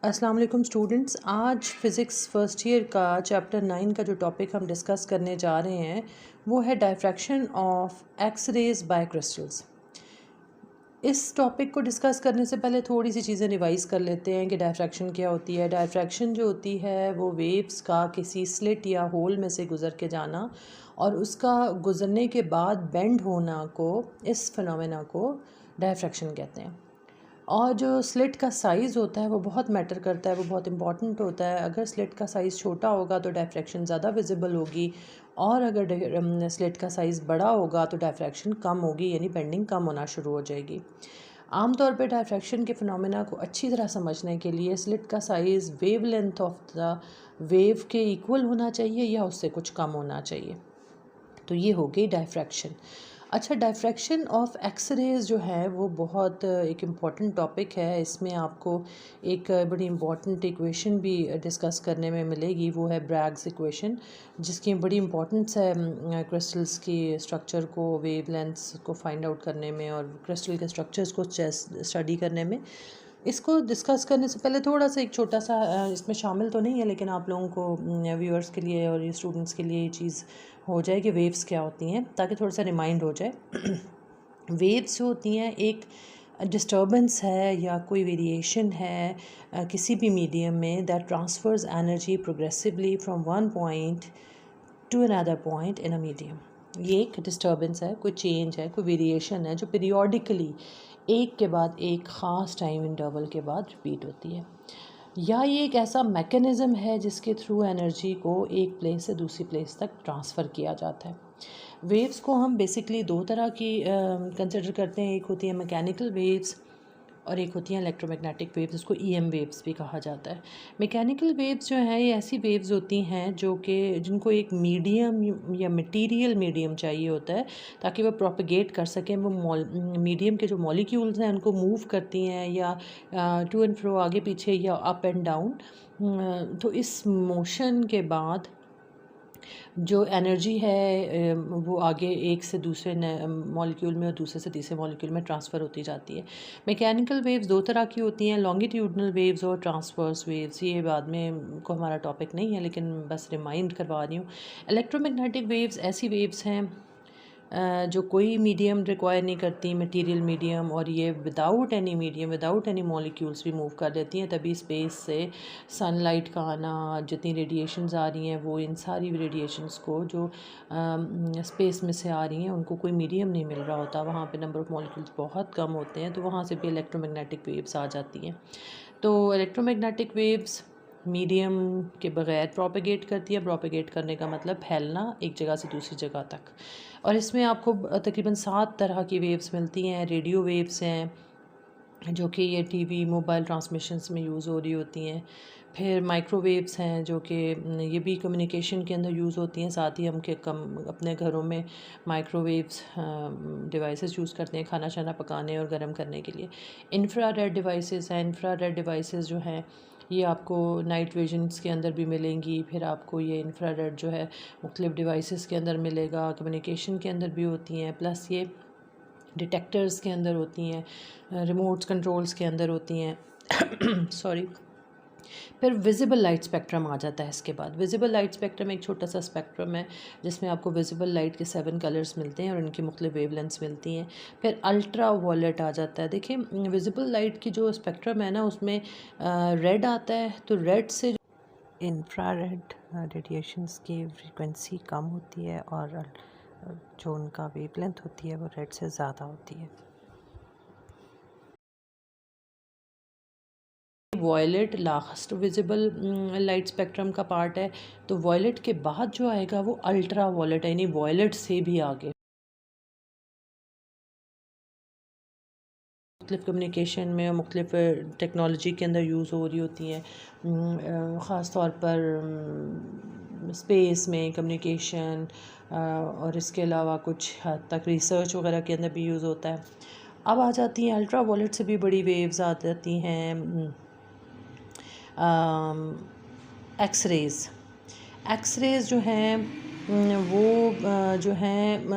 अस्सलाम वालेकुम स्टूडेंट्स। आज फ़िज़िक्स फ़र्स्ट ईयर का चैप्टर 9 का जो टॉपिक हम डिस्कस करने जा रहे हैं वो है diffraction of X rays by crystals. इस टॉपिक को डिस्कस करने से पहले थोड़ी सी चीज़ें रिवाइज़ कर लेते हैं कि डायफ्रैक्शन क्या होती है। डायफ्रैक्शन जो होती है वो वेव्स का किसी स्लिट या होल में से गुज़र के जाना और उसका गुज़रने के बाद बेंड होना को, इस फिनोमेना को डायफ्रैक्शन कहते हैं। और जो स्लिट का साइज़ होता है वो बहुत मैटर करता है, वो बहुत इंपॉर्टेंट होता है। अगर स्लिट का साइज़ छोटा होगा तो डायफ्रैक्शन ज़्यादा विजिबल होगी और अगर स्लिट का साइज़ बड़ा होगा तो डायफ्रैक्शन कम होगी, यानी बेंडिंग कम होना शुरू हो जाएगी। आमतौर पे डायफ्रैक्शन के फिनोमेना को अच्छी तरह समझने के लिए स्लिट का size wave length of the wave के इक्वल होना चाहिए या उससे कुछ कम होना चाहिए। तो ये हो गई डायफ्रैक्शन। अच्छा, डायफ्रैक्शन ऑफ एक्स रेज़ जो है वो बहुत एक इम्पॉर्टेंट टॉपिक है। इसमें आपको एक बड़ी इम्पॉर्टेंट इक्वेशन भी डिस्कस करने में मिलेगी, वो है ब्रैग्स इक्वेशन, जिसकी बड़ी इम्पॉर्टेंस है क्रिस्टल्स की स्ट्रक्चर को, वेवलेंथ्स को फाइंड आउट करने में और क्रिस्टल के स्ट्रक्चर्स को स्टडी करने में। इसको डिस्कस करने से पहले थोड़ा सा एक छोटा सा इसमें शामिल तो नहीं है, लेकिन आप लोगों को व्यूअर्स के लिए और ये स्टूडेंट्स के लिए ये चीज़ हो जाए कि वेव्स क्या होती हैं, ताकि थोड़ा सा रिमाइंड हो जाए। वेव्स जो होती हैं एक डिस्टर्बेंस है या कोई वेरिएशन है किसी भी मीडियम में that transfers energy progressively from one point to another point in a medium. ये एक डिस्टर्बेंस है, कोई चेंज है, कोई वेरिएशन है जो पीरियोडिकली एक के बाद एक ख़ास टाइम इंटरवल के बाद रिपीट होती है, या ये एक ऐसा मैकेनिज़्म है जिसके थ्रू एनर्जी को एक प्लेस से दूसरी प्लेस तक ट्रांसफ़र किया जाता है। वेव्स को हम बेसिकली दो तरह की कंसिडर करते हैं। एक होती है मैकेनिकल वेव्स और एक होती हैं इलेक्ट्रोमैग्नेटिक वेव्स, उसको ईएम वेव्स भी कहा जाता है। मैकेनिकल वेव्स जो हैं ये ऐसी वेव्स होती हैं जो कि जिनको एक मीडियम या मटेरियल मीडियम चाहिए होता है ताकि वह प्रोपेगेट कर सकें। वो मीडियम के जो मॉलिक्यूल्स हैं उनको मूव करती हैं या टू एंड फ्रो, आगे पीछे या अप एंड डाउन। तो इस मोशन के बाद जो एनर्जी है वो आगे एक से दूसरे मॉलिक्यूल में और दूसरे से तीसरे मॉलिक्यूल में ट्रांसफ़र होती जाती है। मैकेनिकल वेव्स दो तरह की होती हैं, लॉन्गिट्यूडनल वेव्स और ट्रांसवर्स वेव्स। ये बाद में को हमारा टॉपिक नहीं है, लेकिन बस रिमाइंड करवा रही हूँ। इलेक्ट्रोमैग्नेटिक वेव्स ऐसी वेव्स हैं जो कोई मीडियम रिक्वायर नहीं करती, मटेरियल मीडियम, और ये without any medium, without any molecules भी मूव कर देती हैं। तभी स्पेस से सनलाइट का आना, जितनी रेडिएशंस आ रही हैं वो इन सारी रेडिएशंस को जो स्पेस में से आ रही हैं उनको कोई मीडियम नहीं मिल रहा होता, वहाँ पे नंबर ऑफ़ मॉलिक्यूल्स बहुत कम होते हैं, तो वहाँ से भी इलेक्ट्रोमैग्नेटिक वेव्स आ जाती हैं। तो इलेक्ट्रोमैग्नेटिक वेव्स मीडियम के बग़ैर प्रोपेगेट करती है। प्रोपेगेट करने का मतलब फैलना एक जगह से दूसरी जगह तक। और इसमें आपको तकरीबन 7 तरह की वेव्स मिलती हैं। रेडियो वेव्स हैं जो कि ये टीवी मोबाइल ट्रांसमिशंस में यूज़ हो रही होती हैं। फिर माइक्रोवेव्स हैं जो कि ये भी कम्युनिकेशन के अंदर यूज़ होती हैं। साथ ही हम के कम अपने घरों में माइक्रोवेव्स डिवाइसेस यूज़ करते हैं खाना शाना पकाने और गर्म करने के लिए। इंफ्रारेड डिवाइसेस हैं। इंफ्रारेड डिवाइसेस जो हैं ये आपको नाइट विजन्स के अंदर भी मिलेंगी। फिर आपको ये इंफ्रारेड जो है मुख्तलिफ़ डिवाइसेस के अंदर मिलेगा, कम्युनिकेशन के अंदर भी होती हैं, प्लस ये डिटेक्टर्स के अंदर होती हैं, रिमोट्स कंट्रोल्स के अंदर होती हैं। सॉरी। फिर विजिबल लाइट स्पेक्ट्रम आ जाता है इसके बाद। विजिबल लाइट स्पेक्ट्रम एक छोटा सा स्पेक्ट्रम है जिसमें आपको विजिबल लाइट के 7 कलर्स मिलते हैं और उनकी मुख्तलिफ वेवलेंथ्स मिलती हैं। फिर अल्ट्रा वायलेट आ जाता है। देखिए, विजिबल लाइट की जो स्पेक्ट्रम है ना उसमें रेड आता है, तो रेड से इंफ्रारेड रेडिएशंस की फ्रीक्वेंसी कम होती है और जो उनका वेवलेंथ होती है वो रेड से ज़्यादा होती है। Violet last visible light spectrum का पार्ट है, तो वॉयलेट के बाद जो आएगा वो अल्ट्रा वॉयलेट, यानी वॉयलेट से भी आगे। मुख्तलिफ़ कम्युनिकेशन में और मुख्तलिफ़ टेक्नोलॉजी के अंदर यूज़ हो रही होती हैं, ख़ास तौर पर स्पेस में कम्युनिकेशन, और इसके अलावा कुछ हद तक रिसर्च वगैरह के अंदर भी यूज़ होता है। अब आ जाती हैं अल्ट्रा वॉयलेट से भी बड़ी वेव्स आ जाती हैं एक्स-रेज़। एक्स-रेज़ जो हैं वो जो हैं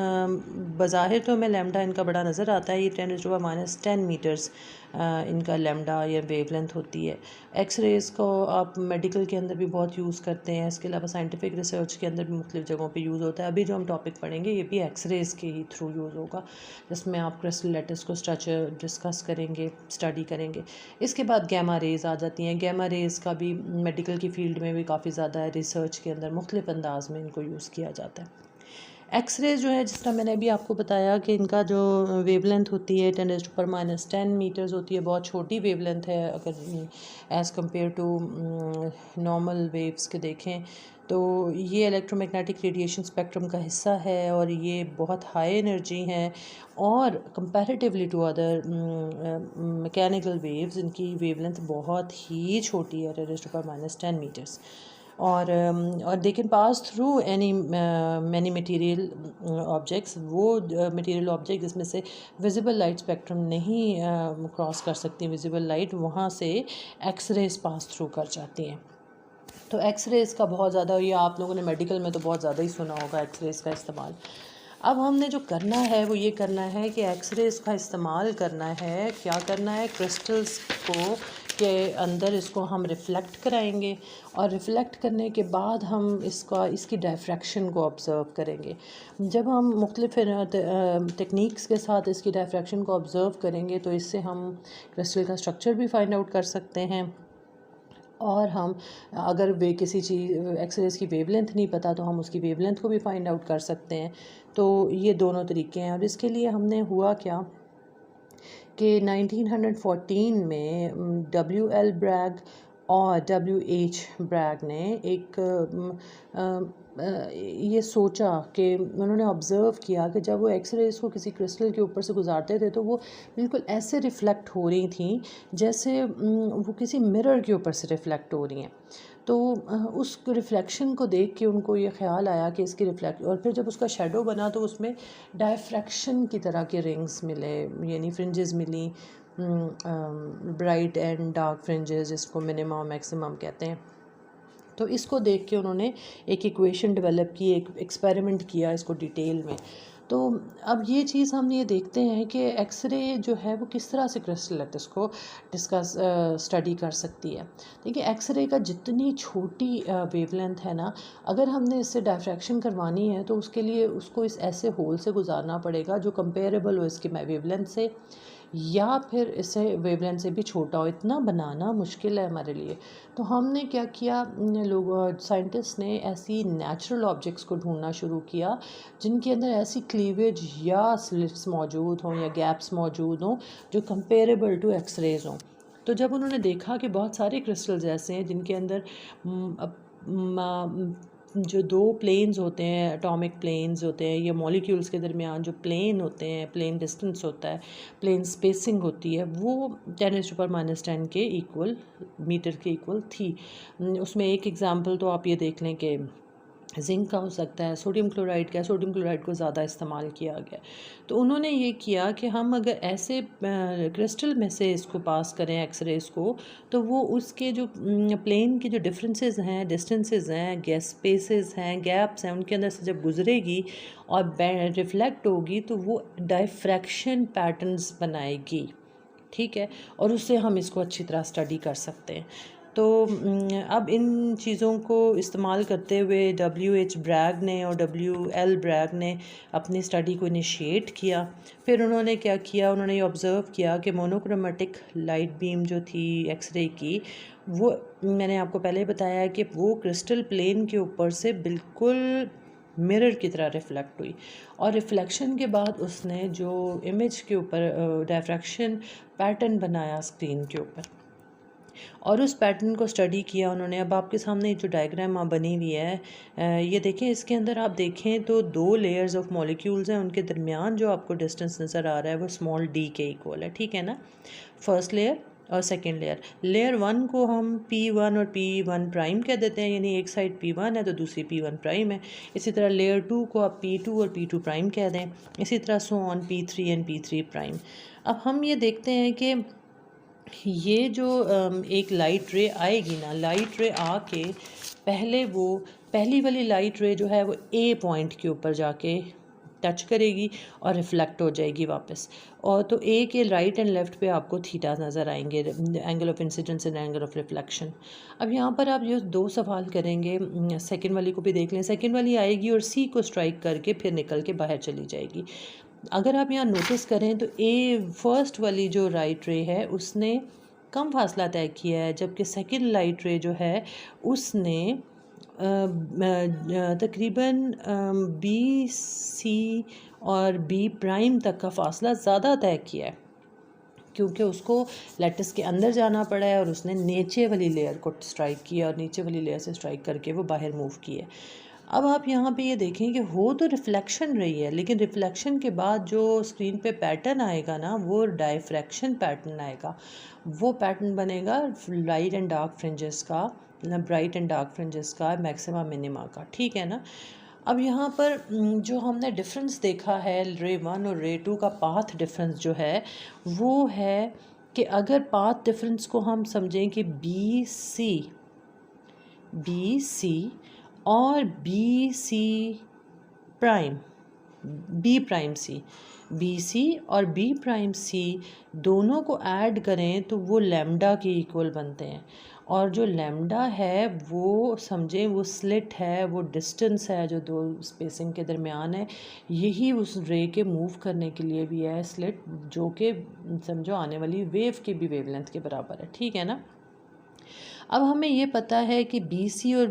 बज़ाहिर तो हमें लैम्डा इनका बड़ा नज़र आता है। ये 10⁻⁻10 मीटर्स इनका लैम्डा या वेवलेंथ होती है। एक्सरेज़ को आप मेडिकल के अंदर भी बहुत यूज़ करते हैं, इसके अलावा साइंटिफिक रिसर्च के अंदर भी मुख्तलिफ़ जगहों पे यूज़ होता है। अभी जो हम टॉपिक पढ़ेंगे ये भी एक्सरेज़ के ही थ्रू यूज़ होगा, जिसमें आप क्रिस्टल लैटिस को स्ट्रक्चर डिस्कस करेंगे, स्टडी करेंगे। इसके बाद गैमा रेज़ आ जाती हैं। गैमा रेज़ का भी मेडिकल की फील्ड में भी काफ़ी ज़्यादा है, रिसर्च के अंदर मुख्तलिफ़ अंदाज में इनको यूज़ किया जाता है। एक्सरेज जो है, जिस तरह मैंने अभी आपको बताया कि इनका जो वेवलेंथ होती है 10⁻⁻10 मीटर्स होती है, बहुत छोटी वेवलेंथ है अगर as compare to normal waves के देखें तो। ये इलेक्ट्रोमैग्नेटिक रेडिएशन स्पेक्ट्रम का हिस्सा है और ये बहुत हाई एनर्जी हैं और comparatively to other mechanical waves इनकी वेवलेंथ बहुत ही छोटी है, 10⁻⁻10 मीटर्स। और they can pass through any many material objects. वो मटेरियल ऑब्जेक्ट जिसमें से विजिबल लाइट स्पेक्ट्रम नहीं क्रॉस कर सकती, विजिबल लाइट, वहाँ से एक्सरेज पास थ्रू कर जाती हैं। तो एक्सरेज का बहुत ज़्यादा, ये आप लोगों ने मेडिकल में तो बहुत ज़्यादा ही सुना होगा एक्सरेज का इस्तेमाल। अब हमने जो करना है वो ये करना है कि एक्सरेज का इस्तेमाल करना है, क्या करना है, क्रिस्टल्स को के अंदर इसको हम रिफ़्लेक्ट कराएंगे और रिफ़्लेक्ट करने के बाद हम इसकी डायफ्रैक्शन को ऑब्ज़र्व करेंगे। जब हम मुख्तलिफ़ टेक्निक्स के साथ इसकी डायफ्रैक्शन को ऑब्ज़र्व करेंगे तो इससे हम क्रिस्टल का स्ट्रक्चर भी फाइंड आउट कर सकते हैं और हम अगर वे किसी चीज़ एक्सरेज की वेवलेंथ नहीं पता तो हम उसकी वेवलेंथ को भी फाइंड आउट कर सकते हैं। तो ये दोनों तरीके हैं। और इसके लिए हमने हुआ क्या कि 1914 में W.L. ब्रैग और W.H. ब्रैग ने ये सोचा कि उन्होंने ऑब्ज़र्व किया कि जब वो एक्सरेज को किसी क्रिस्टल के ऊपर से गुजारते थे तो वो बिल्कुल ऐसे रिफ़्लेक्ट हो रही थी जैसे वो किसी मिरर के ऊपर से रिफ़्लेक्ट हो रही हैं। तो उस रिफ़्लेक्शन को देख के उनको ये ख़्याल आया कि इसकी रिफ़्लेक्ट, और फिर जब उसका शेडो बना तो उसमें डायफ्रैक्शन की तरह के रिंग्स मिले, यानी फ्रिंजेस मिली, ब्राइट एंड डार्क फ्रिंजेस, जिसको मिनिमम मैक्सिमम कहते हैं। तो इसको देख के उन्होंने एक इक्वेशन डेवलप की, एक एक्सपेरिमेंट किया इसको डिटेल में। तो अब ये चीज़ हम ये देखते हैं कि एक्सरे जो है वो किस तरह से क्रिस्टल लैटिस को डिस्कस स्टडी कर सकती है। देखिए, एक्सरे का जितनी छोटी वेवलेंथ है ना, अगर हमने इससे डायफ्रैक्शन करवानी है तो उसके लिए उसको इस ऐसे होल से गुजारना पड़ेगा जो कंपेरेबल हो इसकी वेवलेंथ से, या फिर इसे वेवलेंथ से भी छोटा हो। इतना बनाना मुश्किल है हमारे लिए। तो हमने क्या किया, लोग साइंटिस्ट ने ऐसी नेचुरल ऑब्जेक्ट्स को ढूंढना शुरू किया जिनके अंदर ऐसी क्लीवेज या स्लिट्स मौजूद हों या गैप्स मौजूद हों जो कंपेरेबल टू एक्सरेज हों। तो जब उन्होंने देखा कि बहुत सारे क्रिस्टल्स ऐसे हैं जिनके अंदर जो दो प्लेन्स होते हैं, एटॉमिक प्लेन्स होते हैं, ये मॉलिक्यूल्स के दरमियान जो प्लेन होते हैं, प्लेन डिस्टेंस होता है, प्लेन स्पेसिंग होती है, वो 10⁻⁻10 के इक्वल मीटर के इक्वल थी। उसमें एक एग्ज़ाम्पल तो आप ये देख लें कि जिंक का हो सकता है, सोडियम क्लोराइड का, सोडियम क्लोराइड को ज़्यादा इस्तेमाल किया गया। तो उन्होंने ये किया कि हम अगर ऐसे क्रिस्टल में से इसको पास करें एक्सरेज को, तो वो उसके जो प्लेन के जो डिफरेंसेस हैं, डिस्टेंसेस हैं, गैस स्पेसेस हैं, गैप्स हैं, उनके अंदर से जब गुजरेगी और रिफ्लेक्ट होगी तो वो डायफ्रैक्शन पैटर्न्स बनाएगी। ठीक है, और उससे हम इसको अच्छी तरह स्टडी कर सकते हैं। तो अब इन चीज़ों को इस्तेमाल करते हुए W.H. ब्रैग ने और W.L. ब्रैग ने अपनी स्टडी को इनिशिएट किया। फिर उन्होंने क्या किया, उन्होंने ये ऑब्ज़र्व किया कि मोनोक्रोमेटिक लाइट बीम जो थी एक्सरे की, वो मैंने आपको पहले बताया कि वो क्रिस्टल प्लेन के ऊपर से बिल्कुल मिरर की तरह रिफ़्लेक्ट हुई, और रिफ़्लेक्शन के बाद उसने जो इमेज के ऊपर डायफ्रैक्शन पैटर्न बनाया स्क्रीन के ऊपर, और उस पैटर्न को स्टडी किया उन्होंने। अब आपके सामने जो डायग्राम बनी हुई है, ये देखें, इसके अंदर आप देखें तो दो लेयर्स ऑफ मॉलिक्यूल्स हैं, उनके दरमियान जो आपको डिस्टेंस नज़र आ रहा है वो स्मॉल d के इक्वल है। ठीक है ना, फर्स्ट लेयर और सेकेंड लेयर। लेयर 1 को हम P1 और P1 प्राइम कह देते हैं, यानी एक साइड P1 है तो दूसरी P1 प्राइम है। इसी तरह लेयर 2 को आप P2 और P2 प्राइम कह दें। इसी तरह so on P3 and P3 prime. अब हम ये देखते हैं कि ये जो एक लाइट रे आएगी ना, लाइट रे आके पहले वो पहली वाली लाइट रे जो है वो A पॉइंट के ऊपर जाके टच करेगी और रिफ्लेक्ट हो जाएगी वापस। और तो ए के राइट एंड लेफ़्ट पे आपको थीटा नज़र आएंगे, angle of incidence and angle of reflection. अब यहाँ पर आप जो 2 सवाल करेंगे, सेकंड वाली को भी देख लें। सेकंड वाली आएगी और सी को स्ट्राइक करके फिर निकल के बाहर चली जाएगी। अगर आप यहाँ नोटिस करें तो ए फर्स्ट वाली जो राइट रे है उसने कम फासला तय किया है, जबकि सेकंड लाइट रे जो है उसने तकरीबन बी सी और बी प्राइम तक का फासला ज़्यादा तय किया है, क्योंकि उसको लैटिस के अंदर जाना पड़ा है और उसने नीचे वाली लेयर को स्ट्राइक किया और नीचे वाली लेयर से स्ट्राइक करके वो बाहर मूव किए। अब आप यहाँ पे ये देखें कि हो तो रिफ्लेक्शन रही है, लेकिन रिफ्लेक्शन के बाद जो स्क्रीन पे पैटर्न आएगा ना वो डायफ्रैक्शन पैटर्न आएगा। वो पैटर्न बनेगा लाइट एंड डार्क फ्रिंजेस का, ब्राइट एंड डार्क फ्रिंजेस का, मैक्सिमा मिनिमा का, ठीक है ना। अब यहाँ पर जो हमने डिफरेंस देखा है रे 1 और रे 2 का पाथ डिफरेंस जो है वो है कि अगर पाथ डिफरेंस को हम समझें कि बी सी और बी सी और बी प्राइम सी दोनों को ऐड करें तो वो लैम्डा के इक्वल बनते हैं। और जो लैम्डा है वो समझें वो स्लिट है, वो डिस्टेंस है जो दो स्पेसिंग के दरमियान है, यही उस रे के मूव करने के लिए भी है स्लिट, जो कि समझो आने वाली वेव की भी वेवलेंथ के बराबर है, ठीक है ना। अब हमें ये पता है कि बी सी और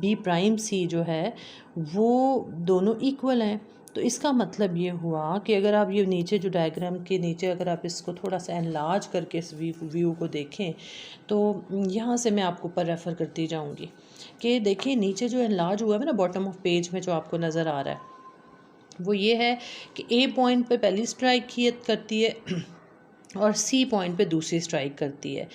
बी प्राइम सी जो है वो दोनों इक्वल हैं। तो इसका मतलब ये हुआ कि अगर आप ये नीचे जो डायग्राम के नीचे अगर आप इसको थोड़ा सा एनलार्ज करके इस व्यू को देखें तो यहाँ से मैं आपको ऊपर रेफ़र करती जाऊँगी कि देखिए नीचे जो एनलार्ज हुआ है ना बॉटम ऑफ पेज में जो आपको नज़र आ रहा है वो ये है कि ए पॉइंट पे पहली स्ट्राइक करती है और सी पॉइंट पे दूसरी स्ट्राइक करती है।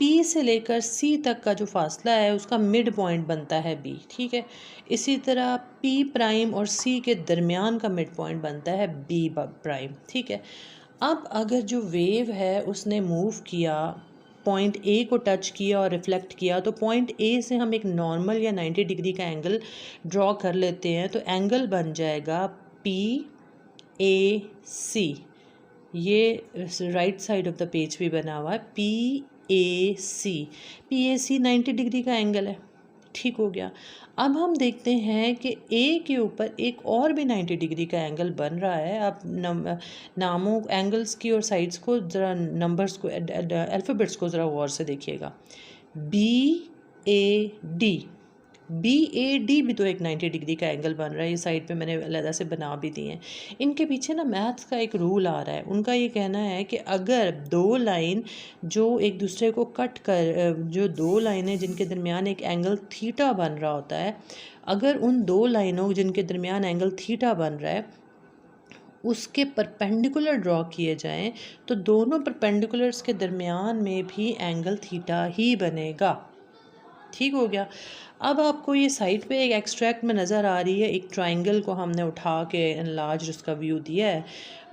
पी से लेकर सी तक का जो फासला है उसका मिड पॉइंट बनता है बी, ठीक है। इसी तरह पी प्राइम और सी के दरमियान का मिड पॉइंट बनता है बी प्राइम, ठीक है। अब अगर जो वेव है उसने मूव किया, पॉइंट ए को टच किया और रिफ्लेक्ट किया, तो पॉइंट ए से हम एक नॉर्मल या 90 डिग्री का एंगल ड्रॉ कर लेते हैं, तो एंगल बन जाएगा पी ए सी। ये right side of the page भी बना हुआ है, पी ए सी 90 डिग्री का एंगल है, ठीक हो गया। अब हम देखते हैं कि ए के ऊपर एक और भी 90 डिग्री का एंगल बन रहा है। आप नामों एंगल्स की और साइड्स को ज़रा नंबर्स को अल्फ़ाबेट्स को ज़रा गौर से देखिएगा। बी ए डी भी तो एक 90 डिग्री का एंगल बन रहा है। ये साइड पे मैंने अलग से बना भी दिए हैं। इनके पीछे ना मैथ्स का एक रूल आ रहा है। उनका ये कहना है कि अगर दो लाइन जो एक दूसरे को कट कर, जो दो लाइनें जिनके दरमियान एक एंगल थीटा बन रहा होता है, अगर उन दो लाइनों जिनके दरमियान एंगल थीटा बन रहा है उसके परपेंडिकुलर ड्रॉ किए जाएं तो दोनों परपेंडिकुलर्स के दरमियान में भी एंगल थीटा ही बनेगा, ठीक हो गया। अब आपको ये साइड पे एक एक्सट्रैक्ट में नज़र आ रही है, एक ट्रायंगल को हमने उठा के एनलार्ज उसका व्यू दिया है,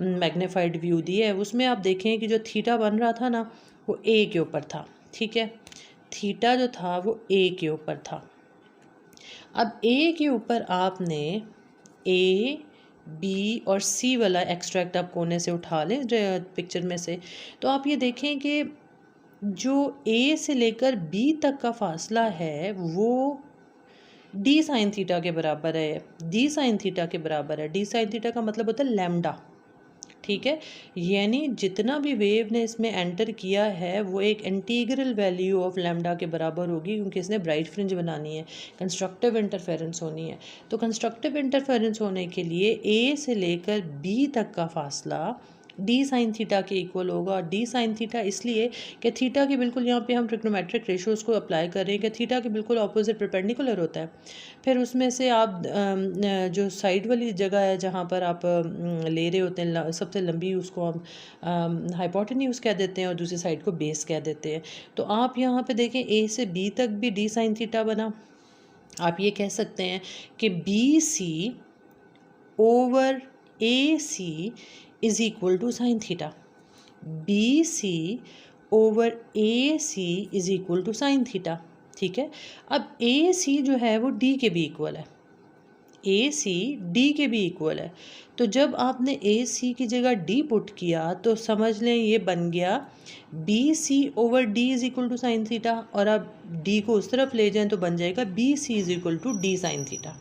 मैग्नीफाइड व्यू दिया है। उसमें आप देखें कि जो थीटा बन रहा था ना वो ए के ऊपर था, ठीक है। थीटा जो था वो ए के ऊपर था। अब ए के ऊपर आपने ए बी और सी वाला एक्सट्रैक्ट आप कोने से उठा लें पिक्चर में से, तो आप ये देखें कि जो ए से लेकर बी तक का फासला है वो डी साइन थीटा के बराबर है। डी साइन थीटा के बराबर है। डी साइन थीटा का मतलब होता है लैम्डा, ठीक है। यानी जितना भी वेव ने इसमें एंटर किया है वो एक इंटीग्रल वैल्यू ऑफ लैम्डा के बराबर होगी, क्योंकि इसने ब्राइट फ्रिंज बनानी है, कंस्ट्रक्टिव इंटरफेरेंस होनी है। तो कंस्ट्रक्टिव इंटरफेरेंस होने के लिए ए से लेकर बी तक का फासला डी साइन थीटा के इक्वल होगा। और डी साइन थीटा इसलिए कि थीटा के बिल्कुल यहाँ पे हम ट्रिग्नोमेट्रिक रेशियोज़ को अप्लाई कर रहे हैं कि थीटा के बिल्कुल ऑपोजिट परपेंडिकुलर होता है। फिर उसमें से आप जो साइड वाली जगह है जहाँ पर आप ले रहे होते हैं सबसे लंबी, उसको हम हाइपोटेन्यूज कह देते हैं और दूसरी साइड को बेस कह देते हैं। तो आप यहाँ पे देखें ए से बी तक भी डी साइन थीटा बना। आप ये कह सकते हैं कि B C over A C is equal to sine theta. B C over A C is equal to sine theta, ठीक है। अब ए सी जो है वो डी के भी इक्वल है। ए सी डी के भी इक्वल है। तो जब आपने ए सी की जगह डी पुट किया तो समझ लें ये बन गया B C over D is equal to sine theta, और अब डी को उस तरफ ले जाएं तो बन जाएगा B C is equal to D sine theta.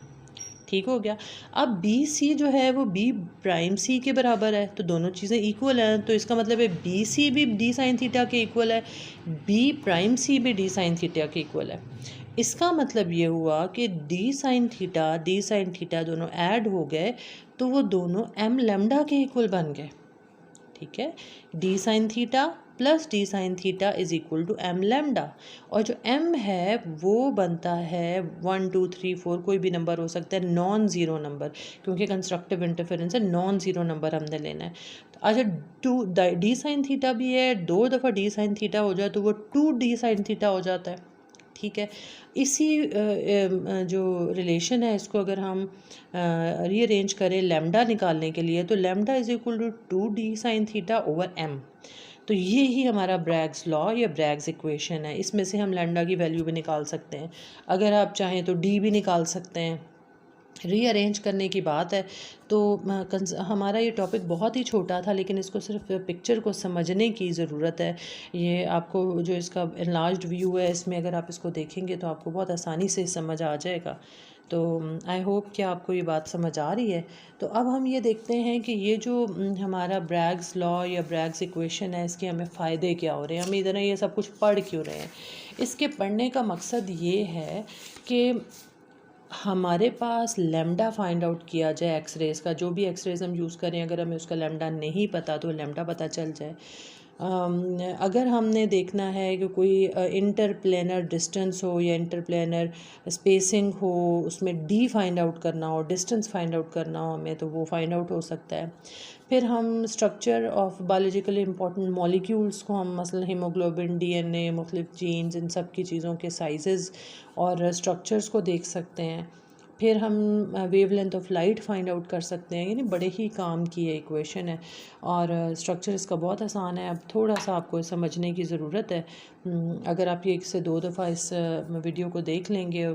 ठीक हो गया। अब बी सी जो है वो बी प्राइम सी के बराबर है, तो दोनों चीज़ें इक्वल हैं, तो इसका मतलब है बी सी भी डी साइन थीटा के इक्वल है, बी प्राइम सी भी डी साइन थीटा के इक्वल है। इसका मतलब ये हुआ कि डी साइन थीटा दोनों ऐड हो गए तो वो दोनों एम लेमडा के इक्वल बन गए। ठीक है, D sine theta plus D sine theta is equal to M lambda, और जो एम है वो बनता है 1 2 3 4 कोई भी नंबर हो सकता है, नॉन ज़ीरो नंबर, क्योंकि कंस्ट्रक्टिव इंटरफेरेंस है, नॉन ज़ीरो नंबर हमने लेना है। तो अच्छा, टू डी साइन थीटा भी है, 2 दफ़ा डी साइन थीटा हो जाए तो वो 2 डी साइन थीटा हो जाता है। ठीक है, इसी जो रिलेशन है इसको अगर हम रीअरेंज करें लेमडा निकालने के लिए, तो lambda is equal to 2 D sine theta over M. तो ये ही हमारा ब्रैग्स लॉ या ब्रैग्स इक्वेशन है। इसमें से हम लेमडा की वैल्यू भी निकाल सकते हैं, अगर आप चाहें तो डी भी निकाल सकते हैं। रीअरेंज करने की बात है तो हमारा ये टॉपिक बहुत ही छोटा था, लेकिन इसको सिर्फ पिक्चर को समझने की ज़रूरत है। ये आपको जो इसका एनलार्ज्ड व्यू है, इसमें अगर आप इसको देखेंगे तो आपको बहुत आसानी से समझ आ जाएगा। तो आई होप कि आपको ये बात समझ आ रही है। तो अब हम ये देखते हैं कि ये जो हमारा ब्रैग्स लॉ या ब्रैग्स इक्वेशन है, इसके हमें फ़ायदे क्या हो रहे हैं, हम इधर ये सब कुछ पढ़ क्यों रहे हैं। इसके पढ़ने का मकसद ये है कि हमारे पास लेमडा फाइंड आउट किया जाए एक्सरेज़ का, जो भी एक्सरेज़ हम यूज़ करें, अगर हमें उसका लेमडा नहीं पता तो लेमडा पता चल जाए। अगर हमने देखना है कि कोई इंटरप्लेनर डिस्टेंस हो या इंटरप्लेनर स्पेसिंग हो, उसमें डी फाइंड आउट करना हो, डिस्टेंस फाइंड आउट करना हो हमें, तो वो फाइंड आउट हो सकता है। फिर हम structure of biologically important molecules को हम मसलन हीमोग्लोबिन, डीएनए, मुख्तलिफ जीन्स, इन सब की चीज़ों के साइजेस और स्ट्रक्चर्स को देख सकते हैं। फिर हम wavelength of light find out कर सकते हैं। यानी बड़े ही काम की ये इक्वेशन है, और स्ट्रक्चर इसका बहुत आसान है। अब थोड़ा सा आपको समझने की ज़रूरत है। अगर आप ये 1 से 2 दफ़ा इस वीडियो को देख लेंगे